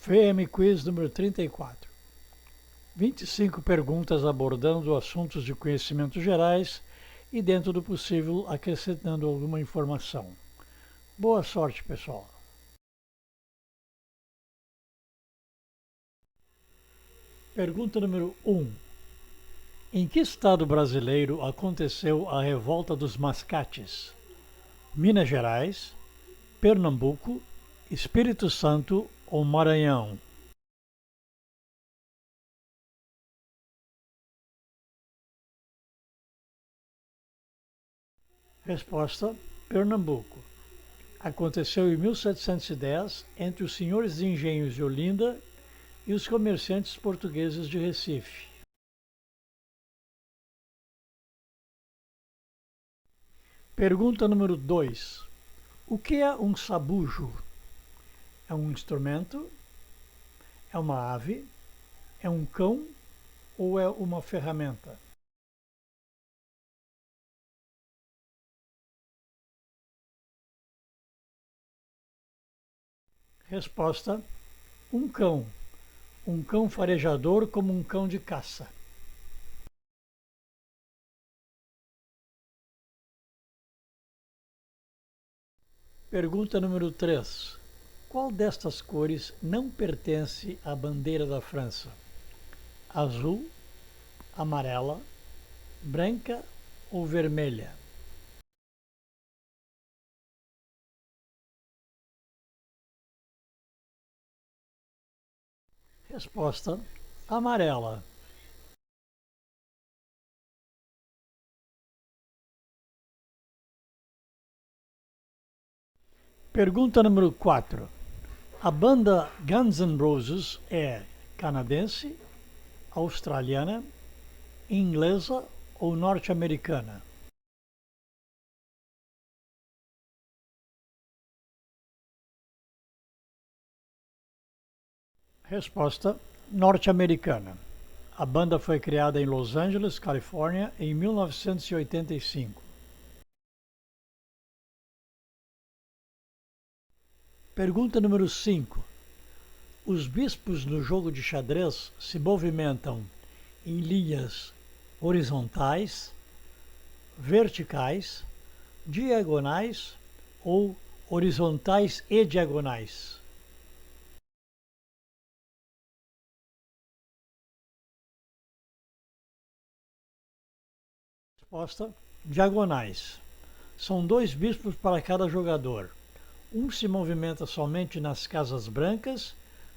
FM Quiz número 34. 25 perguntas abordando assuntos de conhecimentos gerais e, dentro do possível, acrescentando alguma informação. Boa sorte, pessoal! Pergunta número 1. Em que estado brasileiro aconteceu a Revolta dos Mascates? Minas Gerais, Pernambuco, Espírito Santo ou Maranhão? Resposta: Pernambuco. Aconteceu em 1710 entre os senhores de engenhos de Olinda e os comerciantes portugueses de Recife. Pergunta número 2. O que é um sabujo? É um instrumento? É uma ave? É um cão? Ou é uma ferramenta? Resposta: um cão. Um cão farejador como um cão de caça. Pergunta número 3. Qual destas cores não pertence à bandeira da França? Azul, amarela, branca ou vermelha? Resposta: amarela. Pergunta número 4. A banda Guns N' Roses é canadense, australiana, inglesa ou norte-americana? Resposta: norte-americana. A banda foi criada em Los Angeles, Califórnia, em 1985. Pergunta número 5. Os bispos no jogo de xadrez se movimentam em linhas horizontais, verticais, diagonais ou horizontais e diagonais? Resposta: diagonais. São 2 bispos para cada jogador. Um se movimenta somente nas casas brancas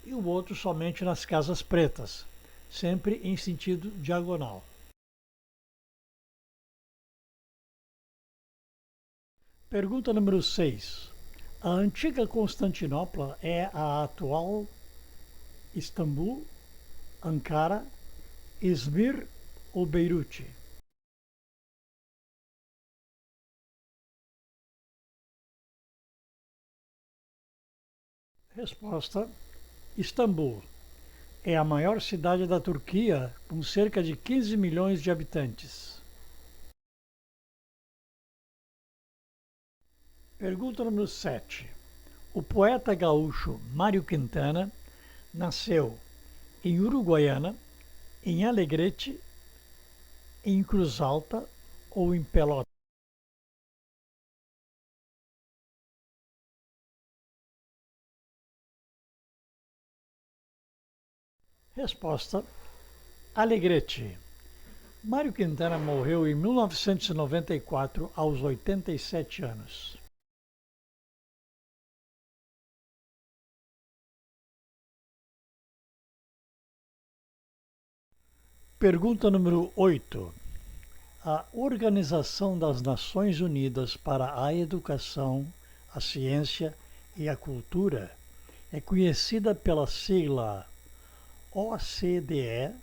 e o outro somente nas casas pretas, sempre em sentido diagonal. Pergunta número 6. A antiga Constantinopla é a atual Istambul, Ankara, Izmir ou Beirute? Resposta: Istambul. É a maior cidade da Turquia, com cerca de 15 milhões de habitantes. Pergunta número 7. O poeta gaúcho Mário Quintana nasceu em Uruguaiana, em Alegrete, em Cruz Alta ou em Pelotas? Resposta: Alegrete. Mário Quintana morreu em 1994, aos 87 anos. Pergunta número 8. A Organização das Nações Unidas para a Educação, a Ciência e a Cultura é conhecida pela sigla OCDE,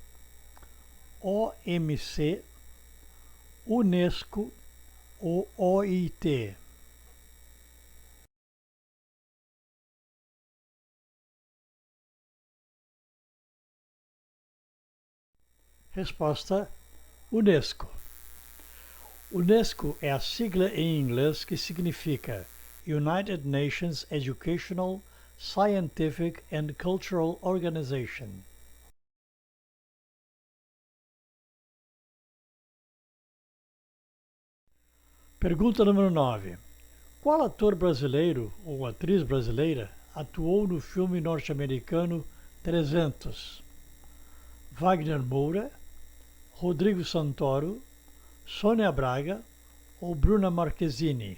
OMC, Unesco ou OIT? Resposta: Unesco. Unesco é a sigla em inglês que significa United Nations Educational, Scientific and Cultural Organization. Pergunta número 9. Qual ator brasileiro ou atriz brasileira atuou no filme norte-americano 300? Wagner Moura, Rodrigo Santoro, Sônia Braga ou Bruna Marquezine?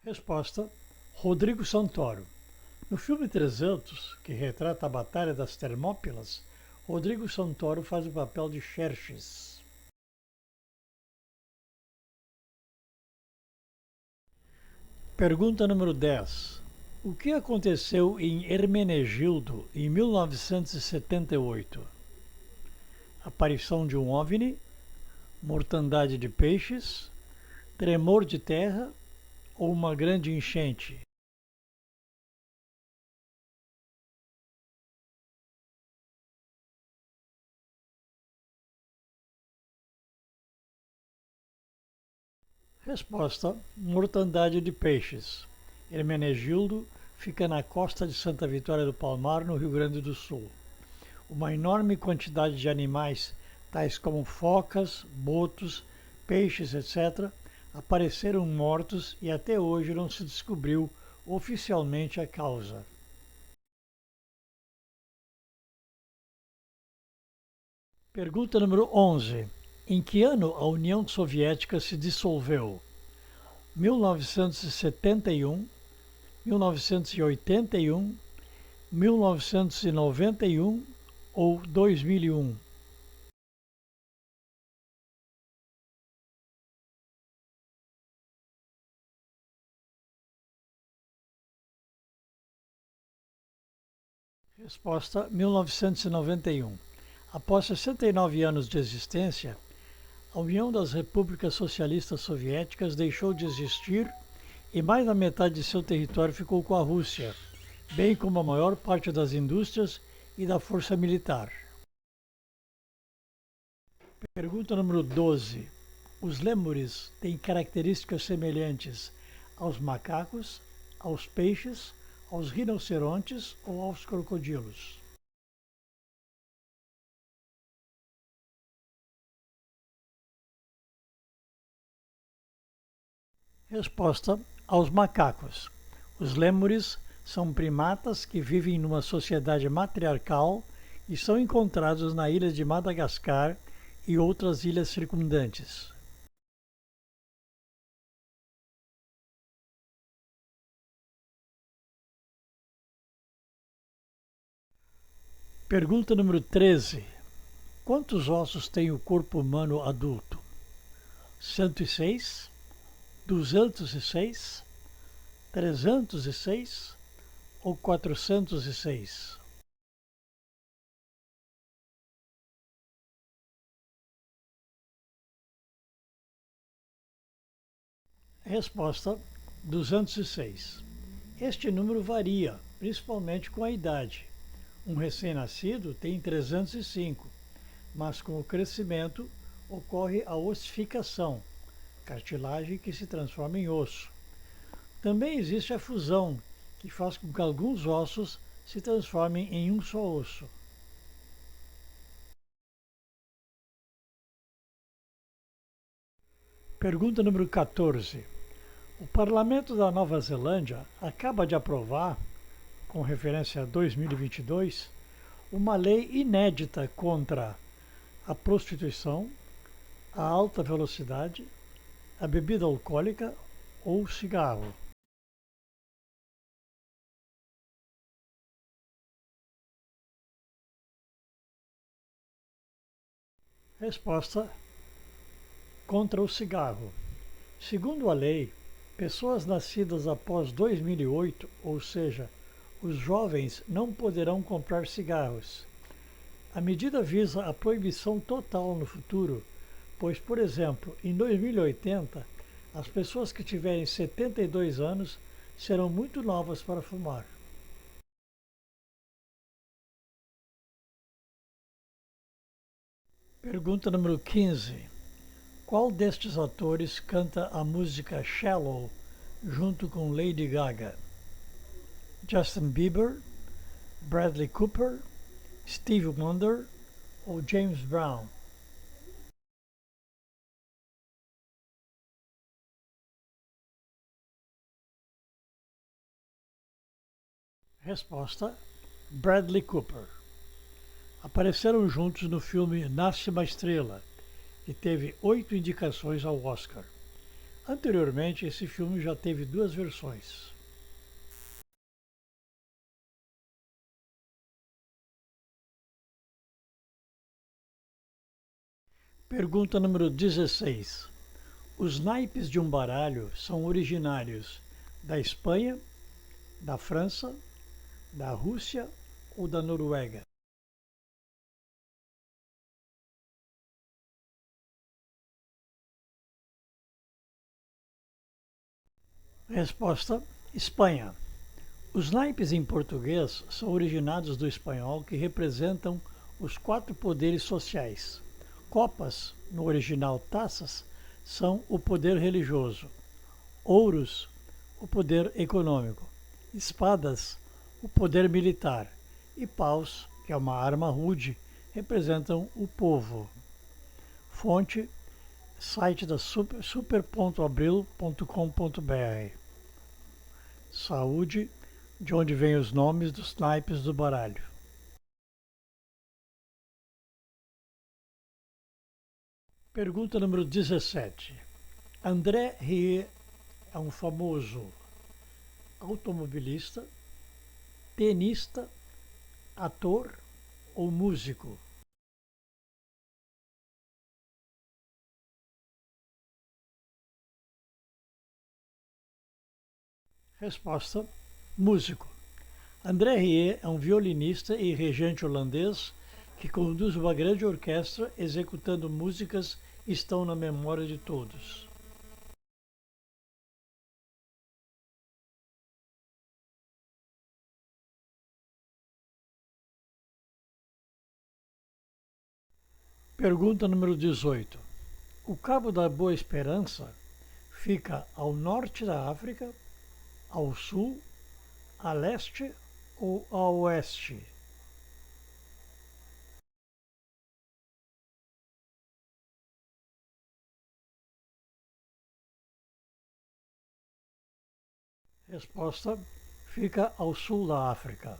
Resposta: Rodrigo Santoro. No filme 300, que retrata a Batalha das Termópilas, Rodrigo Santoro faz o papel de Xerxes. Pergunta número 10. O que aconteceu em Hermenegildo em 1978? Aparição de um OVNI, mortandade de peixes, tremor de terra ou uma grande enchente? Resposta: mortandade de peixes. Hermenegildo fica na costa de Santa Vitória do Palmar, no Rio Grande do Sul. Uma enorme quantidade de animais, tais como focas, botos, peixes, etc., apareceram mortos e até hoje não se descobriu oficialmente a causa. Pergunta número 11. Em que ano a União Soviética se dissolveu? 1971, 1981, 1991 ou 2001? Resposta: 1991. Após 69 anos de existência, a União das Repúblicas Socialistas Soviéticas deixou de existir e mais da metade de seu território ficou com a Rússia, bem como a maior parte das indústrias e da força militar. Pergunta número 12. Os lêmures têm características semelhantes aos macacos, aos peixes, aos rinocerontes ou aos crocodilos? Resposta: aos macacos. Os lêmures são primatas que vivem numa sociedade matriarcal e são encontrados na ilha de Madagascar e outras ilhas circundantes. Pergunta número 13. Quantos ossos tem o corpo humano adulto? 106, 206, 306 ou 406? Resposta: 206. Este número varia, principalmente com a idade. Um recém-nascido tem 305, mas com o crescimento ocorre a ossificação, cartilagem que se transforma em osso. Também existe a fusão, que faz com que alguns ossos se transformem em um só osso. Pergunta número 14. O Parlamento da Nova Zelândia acaba de aprovar, com referência a 2022, uma lei inédita contra a prostituição, a alta velocidade, a bebida alcoólica ou o cigarro. Resposta: contra o cigarro. Segundo a lei, pessoas nascidas após 2008, ou seja, os jovens não poderão comprar cigarros. A medida visa a proibição total no futuro, pois, por exemplo, em 2080, as pessoas que tiverem 72 anos serão muito novas para fumar. Pergunta número 15. Qual destes atores canta a música Shallow junto com Lady Gaga? Justin Bieber, Bradley Cooper, Stevie Wonder ou James Brown? Resposta: Bradley Cooper. Apareceram juntos no filme Nasce uma Estrela e teve 8 indicações ao Oscar. Anteriormente, esse filme já teve 2 versões. Pergunta número 16. Os naipes de um baralho são originários da Espanha, da França, da Rússia ou da Noruega? Resposta: Espanha. Os naipes em português são originados do espanhol, que representam os 4 poderes sociais. Copas, no original taças, são o poder religioso. Ouros, o poder econômico. Espadas, o poder militar. E paus, que é uma arma rude, representam o povo. Fonte: site da super.abril.com.br. Saúde, de onde vêm os nomes dos naipes do baralho. Pergunta número 17. André Rieu é um famoso automobilista, tenista, ator ou músico? Resposta: músico. André Rieu é um violinista e regente holandês que conduz uma grande orquestra executando músicas que estão na memória de todos. Pergunta número 18. O Cabo da Boa Esperança fica ao norte da África, ao sul, a leste ou a oeste? Resposta: fica ao sul da África.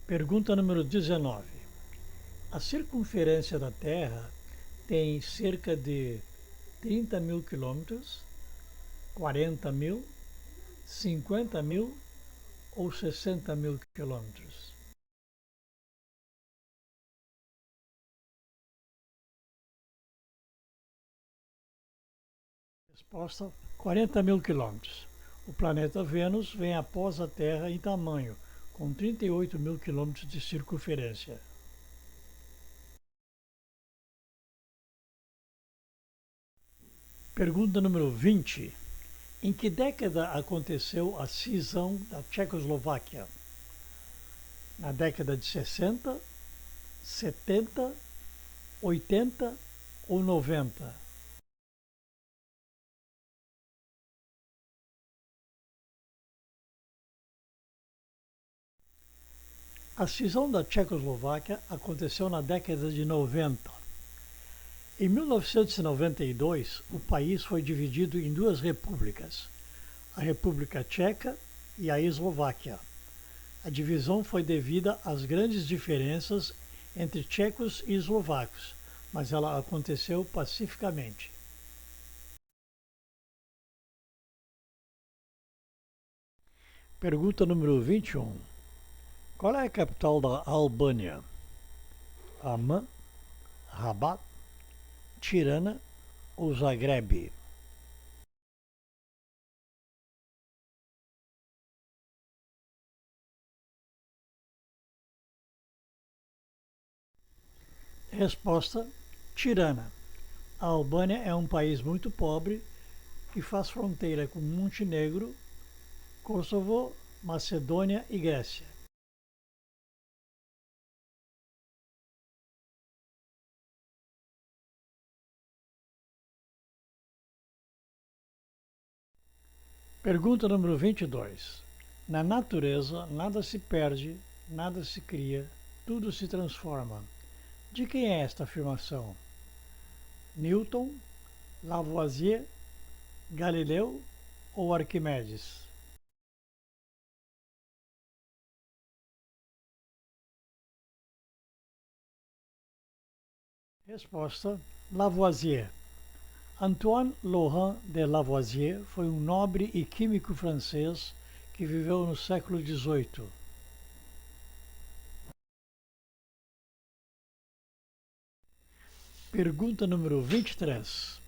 Pergunta número 19. A circunferência da Terra tem cerca de 30 mil quilômetros, 40 mil, 50 mil ou 60 mil quilômetros? Resposta: 40 mil quilômetros. O planeta Vênus vem após a Terra em tamanho, com 38 mil quilômetros de circunferência. Pergunta número 20. Em que década aconteceu a cisão da Tchecoslováquia? Na década de 60, 70, 80 ou 90? A cisão da Tchecoslováquia aconteceu na década de 90. Em 1992, o país foi dividido em 2 repúblicas, a República Tcheca e a Eslováquia. A divisão foi devida às grandes diferenças entre tchecos e eslovacos, mas ela aconteceu pacificamente. Pergunta número 21. Qual é a capital da Albânia? Amman, Rabat, Tirana ou Zagreb? Resposta: Tirana. A Albânia é um país muito pobre que faz fronteira com Montenegro, Kosovo Macedônia e Grécia. Pergunta número 22. Na natureza, nada se perde, nada se cria, tudo se transforma. De quem é esta afirmação? Newton, Lavoisier, Galileu ou Arquimedes? Resposta: Lavoisier. Antoine Laurent de Lavoisier foi um nobre e químico francês que viveu no século XVIII. Pergunta número 23.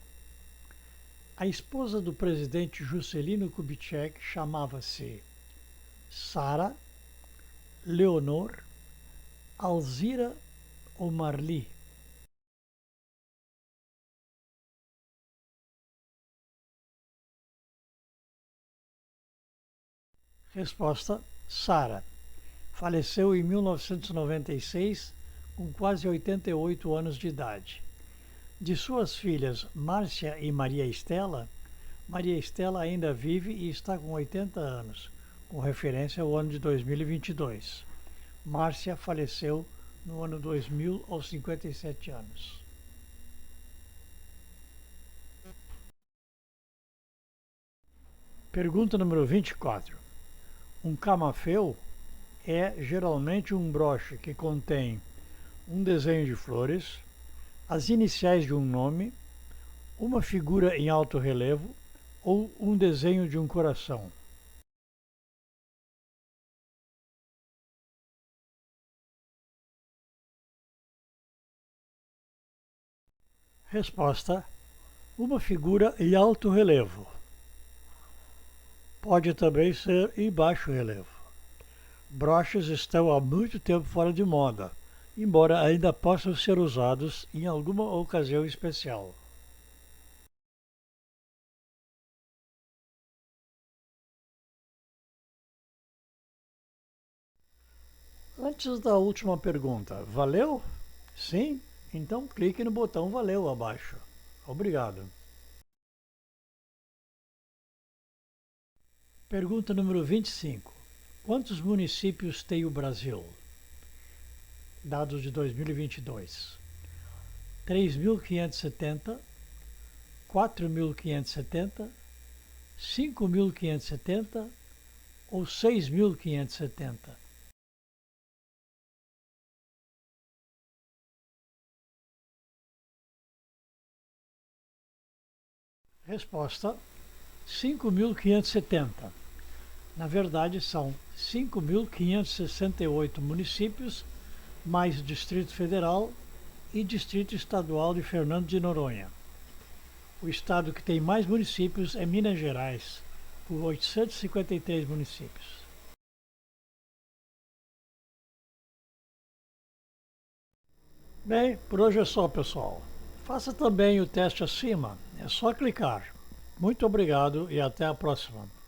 A esposa do presidente Juscelino Kubitschek chamava-se Sara, Leonor, Alzira ou Marli? Resposta: Sara. Faleceu em 1996, com quase 88 anos de idade. De suas filhas Márcia e Maria Estela ainda vive e está com 80 anos, com referência ao ano de 2022. Márcia faleceu no ano 2000 aos 57 anos. Pergunta número 24. Um camafeu é geralmente um broche que contém um desenho de flores, as iniciais de um nome, uma figura em alto relevo ou um desenho de um coração. Resposta: uma figura em alto relevo. Pode também ser em baixo relevo. Broches estão há muito tempo fora de moda, embora ainda possam ser usados em alguma ocasião especial. Antes da última pergunta, valeu? Sim? Então clique no botão valeu abaixo. Obrigado. Pergunta número 25. Quantos municípios tem o Brasil? Dados de 2022. 3.570, 4.570, 5.570 ou 6.570? Resposta: 5.570. Na verdade, são 5.568 municípios, mais Distrito Federal e Distrito Estadual de Fernando de Noronha. O estado que tem mais municípios é Minas Gerais, com 853 municípios. Bem, por hoje é só, pessoal. Faça também o teste acima, é só clicar. Muito obrigado e até a próxima.